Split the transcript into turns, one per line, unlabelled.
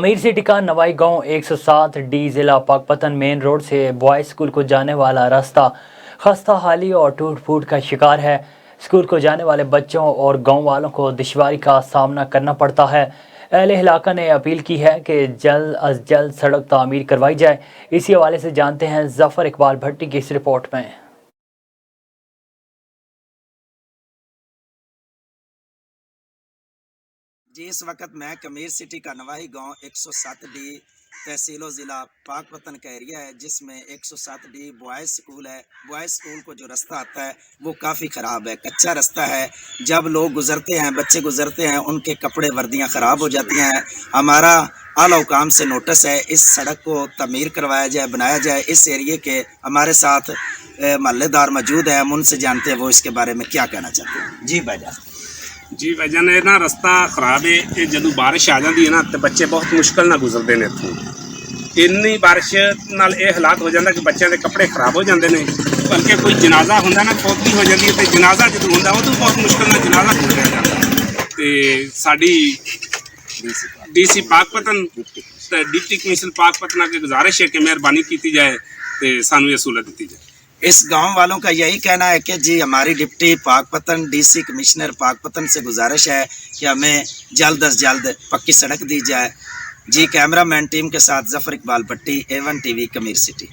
कमीर city का नवाई गांव 107 D जिला पाकपतन मेन रोड से बॉयज़ स्कूल को जाने वाला रास्ता खस्ता हाली और टूट फूट का शिकार है। स्कूल को जाने वाले बच्चों और गांव वालों को दुश्वारी का सामना करना पड़ता है। अहले इलाका ने अपील की है कि जल्द अज जल्द सड़क तामीर करवाई जाए। इसी हवाले से जानते हैं जफर इकबाल भट्टी की इस रिपोर्ट में।
जी, इस वक्त मैं कमीर सिटी का नवाही गांव 107 डी तहसीलो ज़िला पाकपतन का एरिया है, जिसमें 107 डी बॉयज़ स्कूल है। बॉयज़ स्कूल को जो रास्ता आता है वो काफ़ी ख़राब है, कच्चा रास्ता है। जब लोग गुज़रते हैं, बच्चे गुज़रते हैं, उनके कपड़े वर्दियां ख़राब हो जाती हैं। हमारा आला हुकाम से नोटिस है, इस सड़क को तमीर करवाया जाए, बनाया जाए। इस एरिए के हमारे साथ महल्लेदार मौजूद हैं, हम उनसे जानते हैं वो इसके बारे में क्या कहना चाहते हैं। जी भाईजान।
जी भाईजान, ये ना रस्ता खराब है। ये जदों बारिश आ जाती है ना तो बच्चे बहुत मुश्किल ना गुजरते हैं इत्थों। इन्नी बारिश नाल ये हालात हो जाता कि बच्चों के कपड़े खराब हो जाते हैं। बल्कि कोई जनाजा होंदा ना, फौतगी हो जाती है तो जनाजा जो होंदा वो तो बहुत मुश्किल ना जनाजा हो जाता। तो साडी डीसी पाकपतन ते डिप्टी कमिश्नर पाकपतन की गुजारिश है कि मेहरबानी की जाए तो सानू ये सहूलत दी जाए।
इस गांव वालों का यही कहना है कि जी हमारी deputy Pakpattan DC commissioner Pakpattan से गुजारिश है कि हमें जल्द अज जल्द पक्की सड़क दी जाए। जी, कैमरामैन टीम के साथ जफर इकबाल भट्टी, A1 TV, कमीर सिटी।